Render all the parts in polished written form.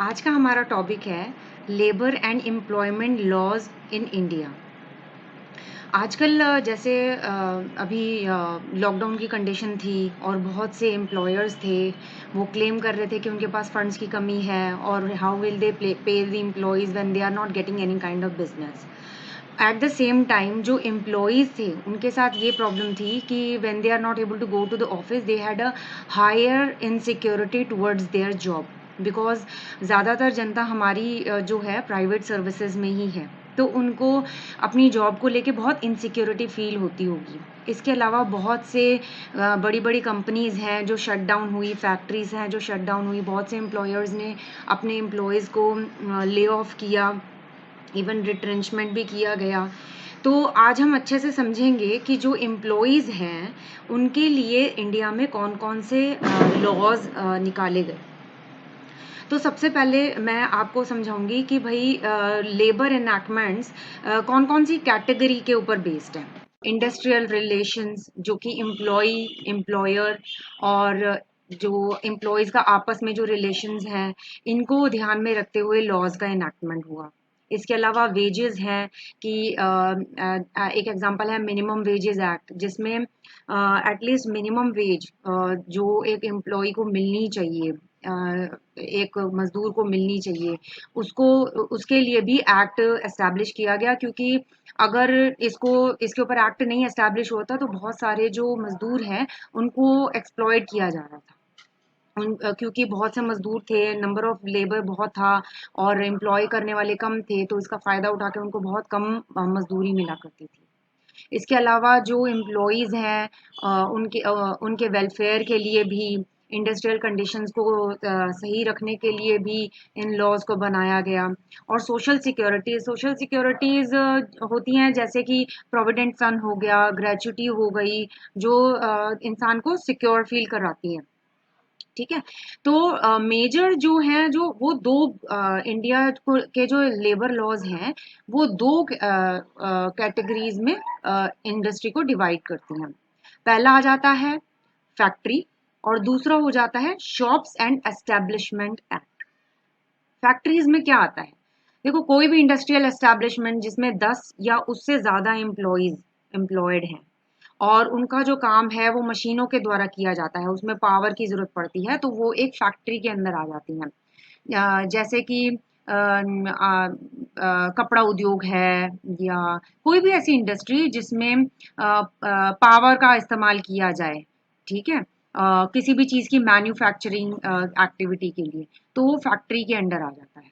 आज का हमारा टॉपिक है labour and employment laws in India. आजकल जैसे अभी लॉकडाउन की कंडीशन थी और बहुत से एम्प्लॉयर्स थे, वो क्लेम कर रहे थे कि उनके पास फंड्स की कमी है और how will they pay the employees when they are not getting any kind of business. At the same time जो एम्प्लॉयज़ थे उनके साथ ये प्रॉब्लम थी कि when they are not able to go to the office they had a higher insecurity towards their job, because ज़्यादातर जनता हमारी जो है प्राइवेट सर्विसेज में ही है, तो उनको अपनी जॉब को लेके बहुत इनसिक्योरिटी फील होती होगी। इसके अलावा बहुत से बड़ी बड़ी कंपनीज़ हैं जो शट डाउन हुई, फैक्ट्रीज़ हैं जो शट डाउन हुई, बहुत से एम्प्लॉयर्स ने अपने एम्प्लॉयज़ को ले ऑफ किया, इवन रिट्रेंचमेंट भी किया गया। तो आज हम अच्छे से समझेंगे कि जो एम्प्लॉयज़ हैं उनके लिए इंडिया में कौन कौन से लॉज निकाले गए। तो सबसे पहले मैं आपको समझाऊंगी कि भाई लेबर इनैक्टमेंट्स कौन कौन सी कैटेगरी के ऊपर बेस्ड है। इंडस्ट्रियल रिलेशंस, जो कि एम्प्लॉय एम्प्लॉयर और जो एम्प्लॉयज़ का आपस में जो रिलेशंस हैं, इनको ध्यान में रखते हुए लॉज का इनैक्टमेंट हुआ। इसके अलावा वेजेस हैं कि एक एग्जांपल है मिनिमम वेजेस एक्ट, जिसमें एटलीस्ट मिनिमम वेज जो एक एम्प्लॉय को मिलनी चाहिए, एक मजदूर को मिलनी चाहिए, उसको उसके लिए भी एक्ट एस्टैब्लिश किया गया। क्योंकि अगर इसके ऊपर एक्ट नहीं एस्टैब्लिश होता तो बहुत सारे जो मजदूर हैं उनको एक्सप्लॉइट किया जा रहा था। क्योंकि बहुत से मजदूर थे, नंबर ऑफ लेबर बहुत था और एम्प्लॉय करने वाले कम थे, तो इसका फ़ायदा उठा के उनको बहुत कम मजदूरी मिला करती थी। इसके अलावा जो एम्प्लॉयज़ हैं उनके वेलफेयर के लिए भी, इंडस्ट्रियल कंडीशंस को सही रखने के लिए भी इन लॉज को बनाया गया। और सोशल सिक्योरिटीज़ होती हैं, जैसे कि प्रोविडेंट फंड हो गया, ग्रेच्युटी हो गई, जो इंसान को सिक्योर फील कराती है। ठीक है। तो मेजर जो हैं, जो वो दो इंडिया के जो लेबर लॉज हैं, वो दो कैटेगरीज में इंडस्ट्री को डिवाइड करती हैं। पहला आ जाता है फैक्ट्री और दूसरा हो जाता है shops and establishment act. Factories में क्या आता है? देखो, कोई भी इंडस्ट्रियल एस्टेब्लिशमेंट जिसमें 10 या उससे ज़्यादा एम्प्लॉयड हैं और उनका जो काम है वो मशीनों के द्वारा किया जाता है, उसमें पावर की ज़रूरत पड़ती है, तो वो एक फैक्ट्री के अंदर आ जाती हैं। जैसे कि कपड़ा उद्योग है, या कोई भी ऐसी इंडस्ट्री जिसमें पावर का इस्तेमाल किया जाए, ठीक है, किसी भी चीज़ की मैन्युफैक्चरिंग एक्टिविटी के लिए, तो वो फैक्ट्री के अंडर आ जाता है।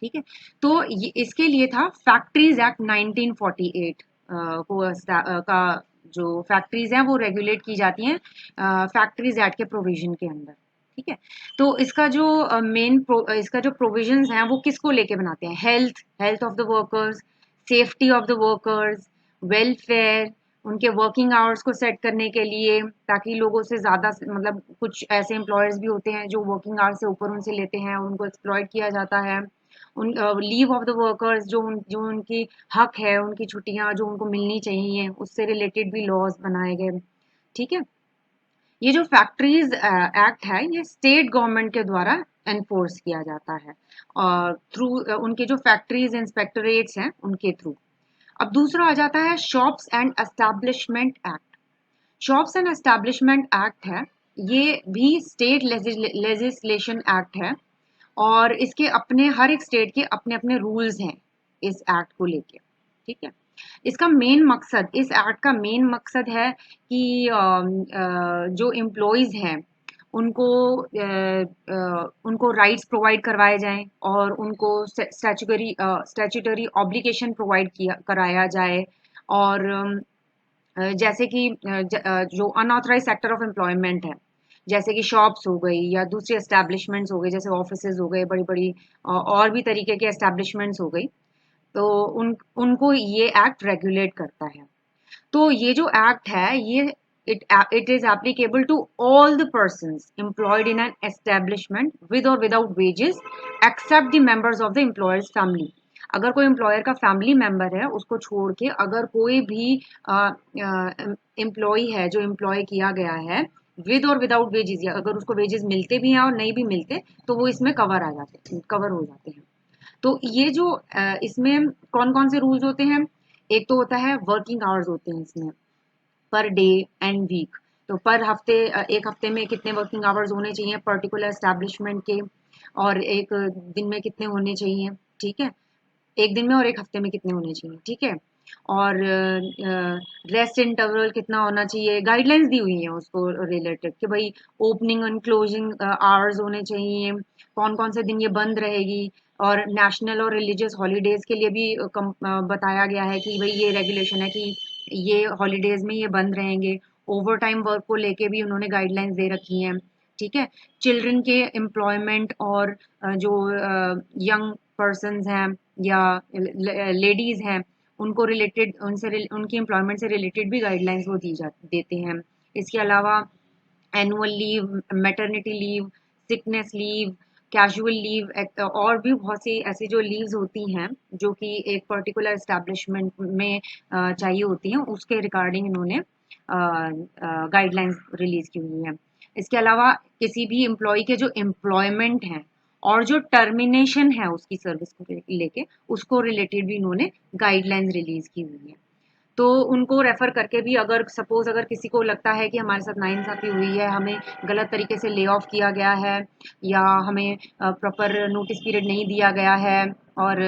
ठीक है। तो इसके लिए था फैक्ट्रीज एक्ट 1948 का जो फैक्ट्रीज हैं वो रेगुलेट की जाती हैं फैक्ट्रीज एक्ट के प्रोविजन के अंदर। ठीक है। तो इसका जो प्रोविजंस हैं वो किसको लेके बनाते हैं? Health of the workers, safety of the workers, welfare, उनके वर्किंग आवर्स को सेट करने के लिए, ताकि लोगों से ज़्यादा, मतलब कुछ ऐसे एम्प्लॉयर्स भी होते हैं जो वर्किंग आवर्स से ऊपर उनसे लेते हैं और उनको एक्सप्लॉइट किया जाता है। उन लीव ऑफ द वर्कर्स, जो उनकी हक है, उनकी छुट्टियां जो उनको मिलनी चाहिए, उससे रिलेटेड भी लॉज बनाए गए। ठीक है। ये जो फैक्ट्रीज एक्ट है, ये स्टेट गवर्नमेंट के द्वारा एनफोर्स किया जाता है और थ्रू उनके जो फैक्ट्रीज इंस्पेक्टरेट्स हैं उनके थ्रू। अब दूसरा आ जाता है shops and establishment act. Shops and establishment act है, ये भी स्टेट लेजिस्लेशन एक्ट है और इसके अपने, हर एक स्टेट के अपने अपने रूल्स हैं इस एक्ट को लेके। ठीक है। इसका मेन मकसद, इस एक्ट का मेन मकसद है कि जो एम्प्लॉयज़ हैं उनको उनको राइट्स प्रोवाइड करवाए जाएं और उनको स्टैट्यूटरी ऑब्लिगेशन प्रोवाइड किया कराया जाए। और जैसे कि जो अनऑथराइज सेक्टर ऑफ एम्प्लॉयमेंट है, जैसे कि शॉप्स हो गई या दूसरी एस्टैब्लिशमेंट्स हो गई, जैसे ऑफिसेज हो गए, बड़ी बड़ी और भी तरीके के एस्टैब्लिशमेंट्स हो गई, तो उनको ये एक्ट रेगुलेट करता है। तो ये जो एक्ट है, ये it is applicable to all the persons employed in an establishment with or without wages except the members of the employer's family। अगर कोई एम्प्लॉयर का फैमिली मेंबर है, उसको छोड़ के अगर कोई भी एम्प्लॉय है जो एम्प्लॉय किया गया है विद और विदाउट वेजेस, या अगर उसको वेजेस मिलते भी हैं और नहीं भी मिलते तो वो इसमें कवर हो जाते हैं। तो ये जो इसमें कौन कौन से रूल्स होते हैं, एक तो होता है वर्किंग आवर्स होते हैं इसमें, पर डे एंड वीक। तो पर हफ्ते एक हफ्ते में कितने वर्किंग आवर्स होने चाहिए पर्टिकुलर एस्टैब्लिशमेंट के, और एक दिन में कितने होने चाहिए, ठीक है, एक दिन में और एक हफ्ते में कितने होने चाहिए, ठीक है। और रेस्ट इंटरवल कितना होना चाहिए, गाइडलाइंस दी हुई है उसको रिलेटेड कि भाई ओपनिंग एंड क्लोजिंग आवर्स होने चाहिए, कौन कौन से दिन ये बंद रहेगी। और नेशनल और रिलीजियस हॉलीडेज के लिए भी बताया गया है कि भाई ये रेगुलेशन है कि ये हॉलीडेज में ये बंद रहेंगे। ओवर टाइम वर्क को लेके भी उन्होंने गाइडलाइंस दे रखी हैं, ठीक है। चिल्ड्रन के एम्प्लॉयमेंट और जो यंग पर्सनस हैं या लेडीज हैं, उनको रिलेटेड उनकी एम्प्लॉयमेंट से रिलेटेड भी गाइडलाइंस वो देते हैं। इसके अलावा annual leave, maternity leave, sickness leave, casual leave और भी बहुत सी ऐसी जो लीव्स होती हैं जो कि एक पर्टिकुलर एस्टैब्लिशमेंट में चाहिए होती हैं, उसके रिगार्डिंग इन्होंने गाइडलाइंस रिलीज की हुई हैं। इसके अलावा किसी भी एम्प्लॉय के जो एम्प्लॉयमेंट हैं और जो टर्मिनेशन है उसकी सर्विस को लेके, उसको रिलेटेड भी इन्होंने गाइडलाइंस रिलीज की हुई है। तो उनको रेफर करके भी, अगर सपोज अगर किसी को लगता है कि हमारे साथ नाइंसाफी हुई है, हमें गलत तरीके से ले ऑफ किया गया है, या हमें प्रॉपर नोटिस पीरियड नहीं दिया गया है, और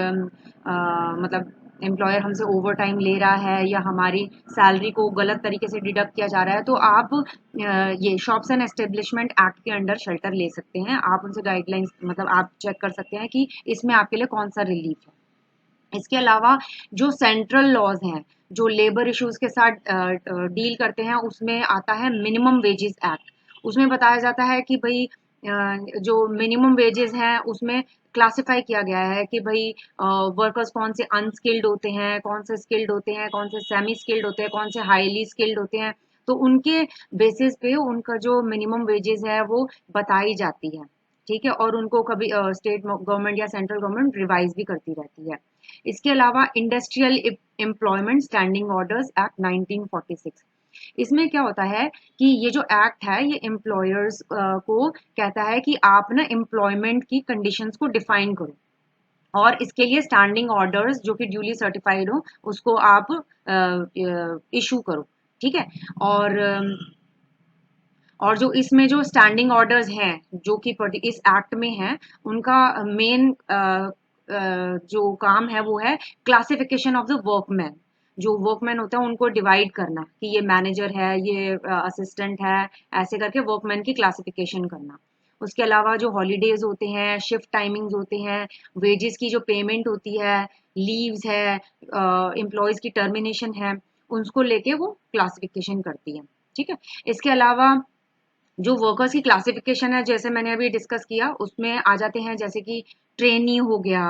मतलब एम्प्लॉयर हमसे ओवर टाइम ले रहा है या हमारी सैलरी को गलत तरीके से डिडक्ट किया जा रहा है, तो आप ये शॉप्स एंड एस्टेब्लिशमेंट एक्ट के अंडर शेल्टर ले सकते हैं। आप उनसे गाइडलाइंस मतलब आप चेक कर सकते हैं कि इसमें आपके लिए कौन सा रिलीफ है। इसके अलावा जो सेंट्रल लॉज हैं जो लेबर इश्यूज के साथ डील करते हैं, उसमें आता है मिनिमम वेजेस एक्ट। उसमें बताया जाता है कि भाई जो मिनिमम वेजेस हैं उसमें क्लासिफाई किया गया है कि भाई वर्कर्स कौन से अनस्किल्ड होते हैं, कौन से स्किल्ड होते हैं, कौन से सेमी स्किल्ड होते हैं, कौन से हाईली स्किल्ड होते हैं। तो उनके बेसिस पे उनका जो मिनिमम वेजेस है वो बताई जाती है, ठीक है, और उनको कभी स्टेट गवर्नमेंट या सेंट्रल गवर्नमेंट रिवाइज भी करती रहती है। इसके अलावा industrial employment standing orders act 1946, इसमें क्या होता है कि ये जो एक्ट है ये एम्प्लॉयर्स को कहता है कि आप ना एम्प्लॉयमेंट की कंडीशंस को डिफाइन करो, और इसके लिए स्टैंडिंग ऑर्डर्स जो कि ड्यूली सर्टिफाइड हो उसको आप इशू करो, ठीक है। और और जो इसमें जो स्टैंडिंग ऑर्डर्स हैं जो कि इस एक्ट में हैं, उनका मेन जो काम है वो है क्लासिफिकेशन ऑफ द वर्कमैन। जो वर्कमैन होता है उनको डिवाइड करना कि ये मैनेजर है, ये असिस्टेंट है, ऐसे करके वर्कमैन की क्लासिफिकेशन करना। उसके अलावा जो हॉलीडेज होते हैं, शिफ्ट टाइमिंग्स होते हैं, वेजेस की जो पेमेंट होती है, लीव्स है, एम्प्लॉयज की टर्मिनेशन है, उसको लेके वो क्लासिफिकेशन करती है, ठीक है। इसके अलावा जो वर्कर्स की क्लासिफिकेशन है जैसे मैंने अभी डिस्कस किया, उसमें आ जाते हैं जैसे कि ट्रेनी हो गया,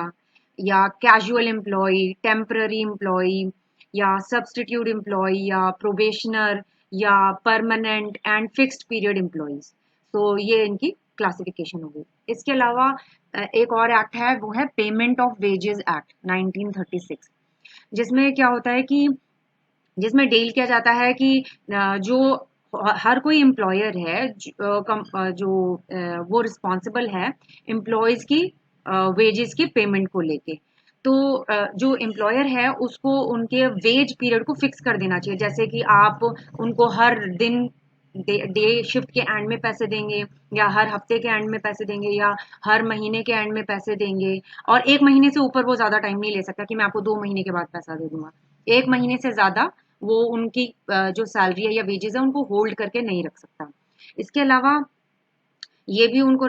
या कैजुअल एम्प्लॉय, टेम्पररी एम्प्लॉय, या सब्सटीट्यूट एम्प्लॉय, या प्रोबेशनर, या permanent and fixed period employees. तो ये इनकी क्लासिफिकेशन हो गई। इसके अलावा एक और एक्ट है वो है पेमेंट ऑफ वेजेस एक्ट 1936, जिसमें क्या होता है कि जिसमें डील किया जाता है कि जो हर कोई एम्प्लॉयर है जो वो रिस्पॉन्सिबल है एम्प्लॉयज की वेजेस की पेमेंट को लेके। तो जो एम्प्लॉयर है उसको उनके वेज पीरियड को फिक्स कर देना चाहिए, जैसे कि आप उनको हर दिन डे शिफ्ट के एंड में पैसे देंगे, या हर हफ्ते के एंड में पैसे देंगे, या हर महीने के एंड में पैसे देंगे। और एक महीने से ऊपर वो ज्यादा टाइम नहीं ले सकता कि मैं आपको 2 महीने के बाद पैसा दे दूंगा। एक महीने से ज्यादा वो उनकी जो सैलरी है या वेजेस है उनको होल्ड करके नहीं रख सकता। इसके अलावा ये भी उनको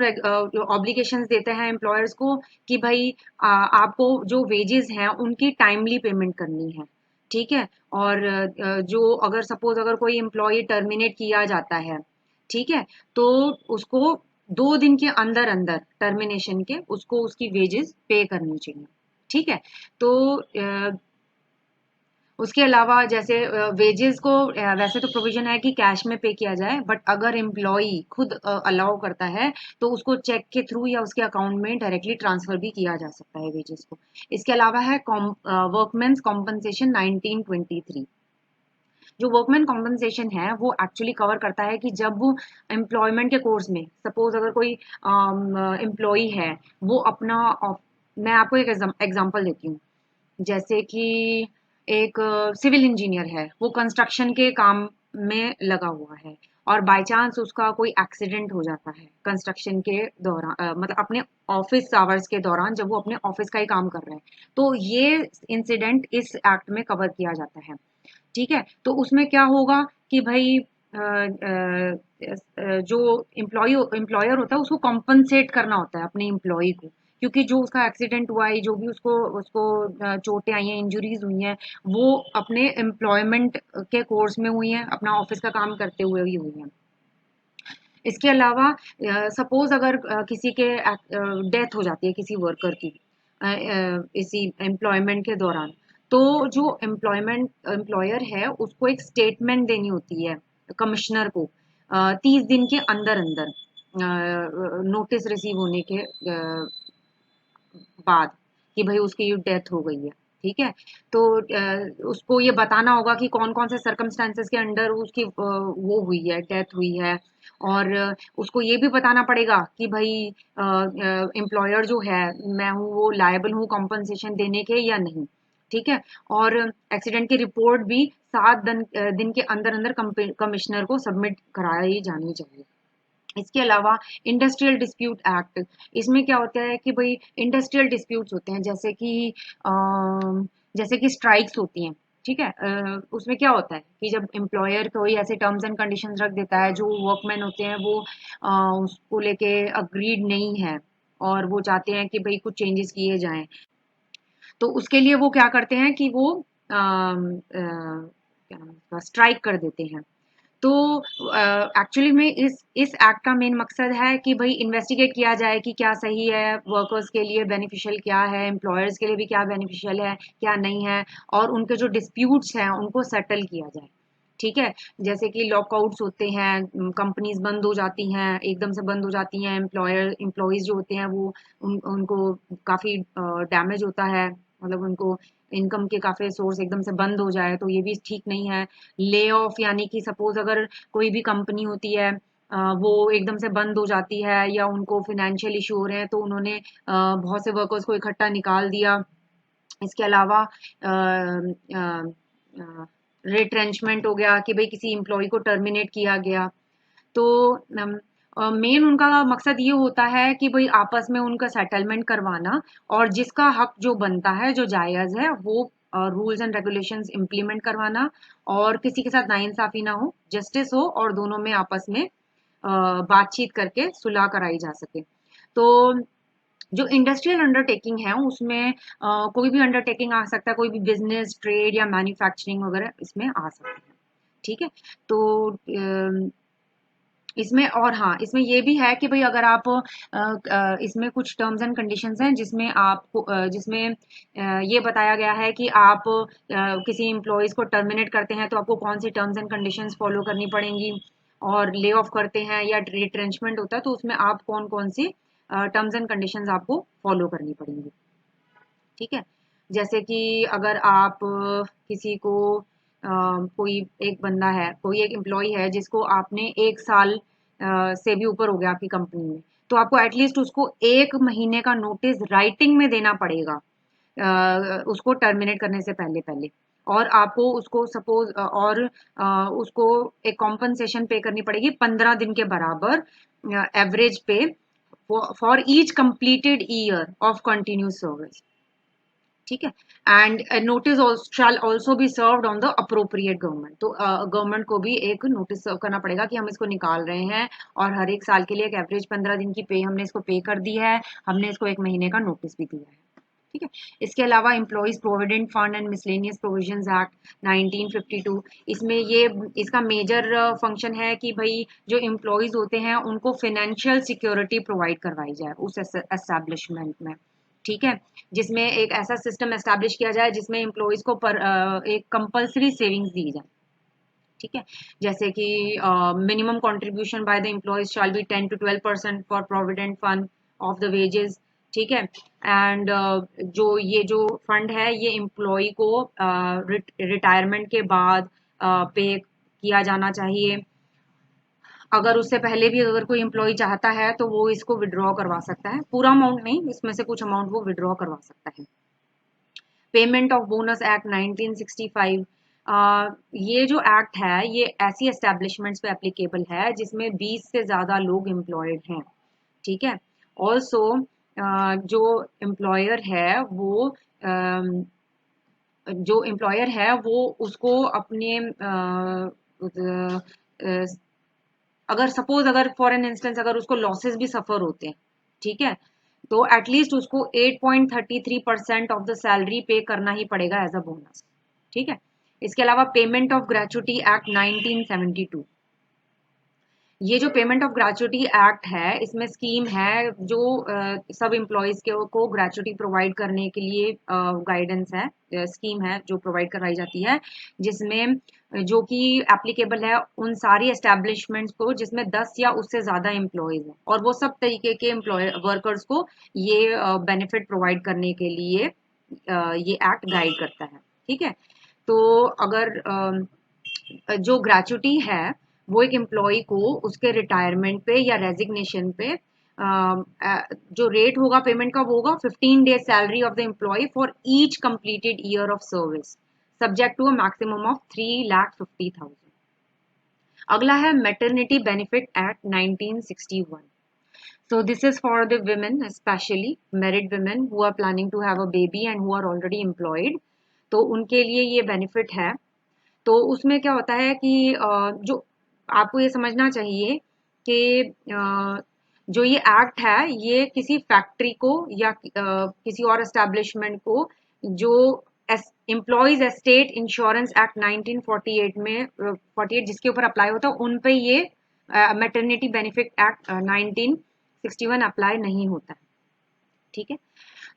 ऑब्लिगेशंस देते हैं एम्प्लॉयर्स को कि भाई आपको जो वेजेस हैं उनकी टाइमली पेमेंट करनी है, ठीक है। और जो अगर सपोज अगर कोई एम्प्लॉय टर्मिनेट किया जाता है, ठीक है, तो उसको 2 दिन के अंदर अंदर टर्मिनेशन के उसको उसकी वेजेस पे करनी चाहिए, ठीक है। तो उसके अलावा जैसे वेजेस को वैसे तो प्रोविजन है कि कैश में पे किया जाए, बट अगर एम्प्लॉय खुद अलाउ करता है तो उसको चेक के थ्रू या उसके अकाउंट में डायरेक्टली ट्रांसफर भी किया जा सकता है वेजेस को। इसके अलावा है वर्कमेंस कॉम्पनसेशन 1923, जो वर्कमैन कॉम्पनसेशन है वो एक्चुअली कवर करता है कि जब वो एम्प्लॉयमेंट के कोर्स में सपोज अगर कोई एम्प्लॉई है, वो अपना मैं आपको एक एग्जांपल देती हूँ। जैसे कि एक सिविल इंजीनियर है, वो कंस्ट्रक्शन के काम में लगा हुआ है और बाय चांस उसका कोई एक्सीडेंट हो जाता है कंस्ट्रक्शन के दौरान, मतलब अपने ऑफिस आवर्स के दौरान जब वो अपने ऑफिस का ही काम कर रहे हैं, तो ये इंसिडेंट इस एक्ट में कवर किया जाता है। ठीक है, तो उसमें क्या होगा कि भाई जो एम्प्लॉयर होता है उसको कॉम्पनसेट करना होता है अपने एम्प्लॉय को, क्योंकि जो उसका एक्सीडेंट हुआ है, जो भी उसको उसको चोटें आई हैं, इंजरीज हुई हैं, वो अपने एम्प्लॉयमेंट के कोर्स में हुई हैं, अपना ऑफिस का काम करते हुए ही हुई हैं। इसके अलावा सपोज अगर किसी के डेथ हो जाती है किसी वर्कर की इसी एम्प्लॉयमेंट के दौरान, तो जो एम्प्लॉयर है उसको एक स्टेटमेंट देनी होती है कमिश्नर को 30 दिन के अंदर अंदर नोटिस रिसीव होने के बाद कि भाई उसकी डेथ हो गई है। ठीक है, तो उसको ये बताना होगा कि कौन कौन से सर्कमस्टांसेस के अंडर उसकी वो हुई है, डेथ हुई है। और उसको ये भी बताना पड़ेगा कि भाई एम्प्लॉयर जो है, मैं हूँ वो लायबल हूँ कॉम्पनसेशन देने के या नहीं। ठीक है, और एक्सीडेंट की रिपोर्ट भी 7 दिन के अंदर अंदर कमिश्नर को सबमिट कराई जानी चाहिए। इसके अलावा इंडस्ट्रियल डिस्प्यूट एक्ट, इसमें क्या होता है कि भाई इंडस्ट्रियल डिस्प्यूट्स होते हैं, जैसे कि स्ट्राइक्स होती हैं। ठीक है, उसमें क्या होता है कि जब एम्प्लॉयर कोई ऐसे टर्म्स एंड कंडीशंस रख देता है, जो वर्कमैन होते हैं वो उसको लेके अग्रीड नहीं है और वो चाहते हैं कि भाई कुछ चेंजेस किए जाएं, तो उसके लिए वो क्या करते हैं कि वो क्या नाम है उसका, स्ट्राइक कर देते हैं। तो एक्चुअली में इस एक्ट का मेन मकसद है कि भाई इन्वेस्टिगेट किया जाए कि क्या सही है, वर्कर्स के लिए बेनिफिशियल क्या है, एम्प्लॉयर्स के लिए भी क्या बेनिफिशियल है, क्या नहीं है, और उनके जो डिस्प्यूट्स हैं उनको सेटल किया जाए। ठीक है, जैसे कि लॉकआउट्स होते हैं, कंपनीज बंद हो जाती हैं, एकदम से बंद हो जाती हैं, एम्प्लॉयज जो होते हैं वो उनको काफ़ी डैमेज होता है, मतलब उनको इनकम के काफ़ी सोर्स एकदम से बंद हो जाए, तो ये भी ठीक नहीं है। ले ऑफ यानी कि सपोज अगर कोई भी कंपनी होती है, वो एकदम से बंद हो जाती है या उनको फाइनेंशियल इशू हो रहे हैं, तो उन्होंने बहुत से वर्कर्स को इकट्ठा निकाल दिया। इसके अलावा रिट्रेंचमेंट हो गया कि भाई किसी एम्प्लॉय को टर्मिनेट किया गया। तो मेन उनका मकसद ये होता है कि भाई आपस में उनका सेटलमेंट करवाना, और जिसका हक जो बनता है, जो जायज़ है, वो रूल्स एंड रेगुलेशंस इम्प्लीमेंट करवाना, और किसी के साथ नाइंसाफी ना हो, जस्टिस हो, और दोनों में आपस में बातचीत करके सुलह कराई जा सके। तो जो इंडस्ट्रियल अंडरटेकिंग है उसमें कोई भी अंडरटेकिंग आ सकता है, कोई भी बिजनेस, ट्रेड या मैन्युफैक्चरिंग वगैरह इसमें आ सकते हैं। ठीक है, तो इसमें, और हाँ, इसमें ये भी है कि भाई अगर आप इसमें कुछ टर्म्स एंड कंडीशंस हैं जिसमें आपको जिसमें ये बताया गया है कि आप किसी एम्प्लॉयज को टर्मिनेट करते हैं तो आपको कौन सी टर्म्स एंड कंडीशंस फॉलो करनी पड़ेंगी, और ले ऑफ करते हैं या रिट्रेंचमेंट होता है तो उसमें आप कौन कौन सी टर्म्स एंड कंडीशंस आपको फॉलो करनी पड़ेंगी। ठीक है, जैसे कि अगर आप किसी को कोई एक बंदा है, कोई एक एम्प्लॉय है जिसको आपने 1 साल से भी ऊपर हो गया आपकी कंपनी में, तो आपको एटलीस्ट उसको 1 महीने का नोटिस राइटिंग में देना पड़ेगा, उसको टर्मिनेट करने से पहले पहले। और आपको उसको सपोज और उसको एक कॉम्पनसेशन पे करनी पड़ेगी 15 दिन के बराबर, एवरेज पे, for each completed year of continuous service. ठीक है, and notice shall also be served on the appropriate government, तो गवर्नमेंट को भी एक नोटिस सर्व करना पड़ेगा कि हम इसको निकाल रहे हैं, और हर एक साल के लिए एक एवरेज 15 दिन की पे हमने इसको पे कर दी है, हमने इसको 1 महीने का नोटिस भी दिया है। ठीक है, इसके अलावा employees provident fund and miscellaneous provisions act 1952, इसमें ये इसका मेजर फंक्शन है कि भाई जो एम्प्लॉयज होते हैं उनको फाइनेंशियल सिक्योरिटी प्रोवाइड करवाई जाए उस एस्टेब्लिशमेंट में। ठीक है, जिसमें एक ऐसा सिस्टम एस्टैब्लिश किया जाए जिसमें एम्प्लॉयज को एक कंपलसरी सेविंग्स दी जाए। ठीक है, जैसे कि minimum contribution by the employees shall be 10 to 12% for provident fund of the wages. ठीक है, एंड जो फंड है ये एम्प्लॉय को रिटायरमेंट के बाद पे किया जाना चाहिए। अगर उससे पहले भी अगर कोई एम्प्लॉय चाहता है तो वो इसको विड्रॉ करवा सकता है, पूरा अमाउंट नहीं, इसमें से कुछ अमाउंट वो विड्रॉ करवा सकता है। पेमेंट ऑफ बोनस एक्ट 1965, ये जो एक्ट है ये ऐसी एस्टेब्लिशमेंट्स पे एप्लीकेबल है जिसमें 20 से ज़्यादा लोग एम्प्लॉयड हैं, ठीक है। ऑल्सो जो एम्प्लॉयर है वो अम, जो एम्प्लॉयर है वो उसको अपने अगर सपोज अगर फॉर एन इंस्टेंस अगर उसको लॉसेस भी सफर होते हैं, ठीक है, तो एटलीस्ट उसको 8.33% ऑफ द सैलरी पे करना ही पड़ेगा एज अ बोनस, ठीक है। इसके अलावा पेमेंट ऑफ ग्रेचुटी एक्ट 1972, ये जो पेमेंट ऑफ ग्रेचुटी एक्ट है इसमें स्कीम है जो सब एम्प्लॉयज को ग्रेचुटी प्रोवाइड करने के लिए गाइडेंस है, स्कीम है जो प्रोवाइड करवाई जाती है, जिसमें जो कि एप्लीकेबल है उन सारी एस्टेब्लिशमेंट्स को जिसमें 10 या उससे ज़्यादा एम्प्लॉयज हैं, और वो सब तरीके के एम्प्लॉय वर्कर्स को ये बेनिफिट प्रोवाइड करने के लिए ये एक्ट गाइड करता है, ठीक है। तो अगर जो ग्रेचुटी है वो एक एम्प्लॉय को उसके रिटायरमेंट पे या रेजिग्नेशन पे जो रेट होगा पेमेंट का वो होगा 15 days salary of the employee for each completed year of service, subject to a maximum of 3,50,000। अगला है maternity benefit act 1961। So this is for the women, especially married women who are planning to have a baby and who are already employed. तो उनके लिए ये benefit है। तो उसमें क्या होता है कि जो आपको ये समझना चाहिए कि जो ये एक्ट है ये किसी फैक्ट्री को या किसी और एस्टेब्लिशमेंट को जो एम्प्लॉयज एस्टेट इंश्योरेंस एक्ट 1948 में 48 जिसके ऊपर अप्लाई होता है उन पे ये मैटरनिटी बेनिफिट एक्ट 1961 अप्लाई नहीं होता है, ठीक है।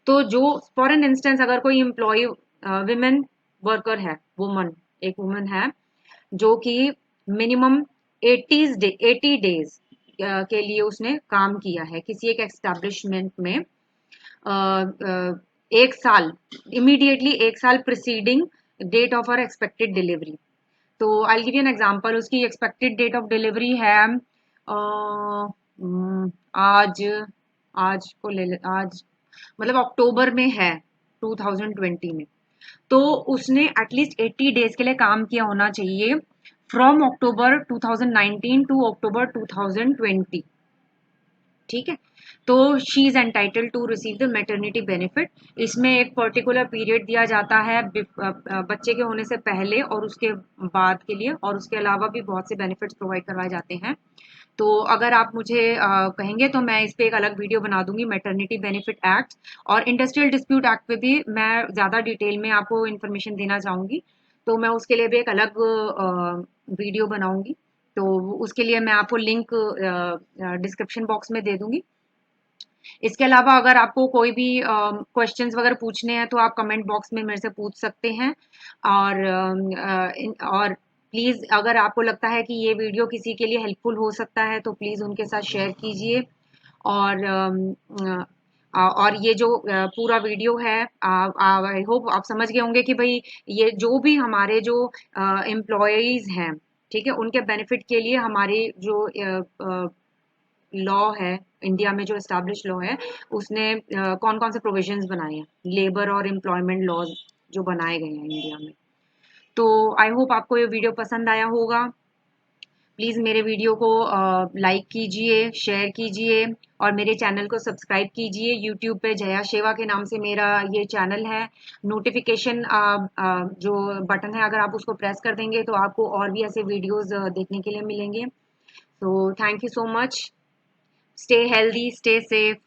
तो जो फॉर एन इंस्टेंस अगर कोई एम्प्लॉय विमेन वर्कर है, वुमन एक वुमन है जो कि मिनिमम 80 डेज के लिए उसने काम किया है किसी एक एस्टेब्लिशमेंट में, एक साल इमीडिएटली एक साल preceding date of her expected delivery. तो I give you an example, उसकी एक्सपेक्टेड डेट ऑफ डिलीवरी है आज आज को ले आज मतलब अक्टूबर में है 2020 में, तो उसने एटलीस्ट 80 डेज के लिए काम किया होना चाहिए फ्रॉम अक्टूबर 2019 टू अक्टूबर 2020, ठीक है। तो she is entitle to receive the maternity benefit. इसमें एक पर्टिकुलर पीरियड दिया जाता है बच्चे के होने से पहले और उसके बाद के लिए, और उसके अलावा भी बहुत से बेनिफिट्स प्रोवाइड करवाए जाते हैं। तो अगर आप मुझे कहेंगे तो मैं इस पे एक अलग वीडियो बना दूंगी मैटरनिटी बेनिफिट एक्ट, और इंडस्ट्रियल डिस्प्यूट एक्ट पे भी मैं ज़्यादा डिटेल में आपको इन्फॉर्मेशन देना चाहूँगी, तो मैं उसके लिए भी एक अलग वीडियो बनाऊंगी। तो उसके लिए मैं आपको लिंक डिस्क्रिप्शन बॉक्स में दे दूंगी। इसके अलावा अगर आपको कोई भी क्वेश्चंस वगैरह पूछने हैं तो आप कमेंट बॉक्स में मेरे से पूछ सकते हैं, और प्लीज़ अगर आपको लगता है कि ये वीडियो किसी के लिए हेल्पफुल हो सकता है तो प्लीज़ उनके साथ शेयर कीजिए। और और ये जो पूरा वीडियो है आई होप आप समझ गए होंगे कि भाई ये जो भी हमारे जो एम्प्लॉयज़ हैं, ठीक है, उनके बेनिफिट के लिए हमारे जो लॉ है इंडिया में, जो एस्टैब्लिश लॉ है उसने कौन कौन से प्रोविजंस बनाए हैं, लेबर और एम्प्लॉयमेंट लॉज जो बनाए गए हैं इंडिया में। तो आई होप आपको ये वीडियो पसंद आया होगा। प्लीज़ मेरे वीडियो को लाइक कीजिए, शेयर कीजिए, और मेरे चैनल को सब्सक्राइब कीजिए। यूट्यूब पे जया शेवा के नाम से मेरा ये चैनल है। नोटिफिकेशन जो बटन है अगर आप उसको प्रेस कर देंगे तो आपको और भी ऐसे वीडियोस देखने के लिए मिलेंगे। तो thank you so much. Stay healthy, stay safe.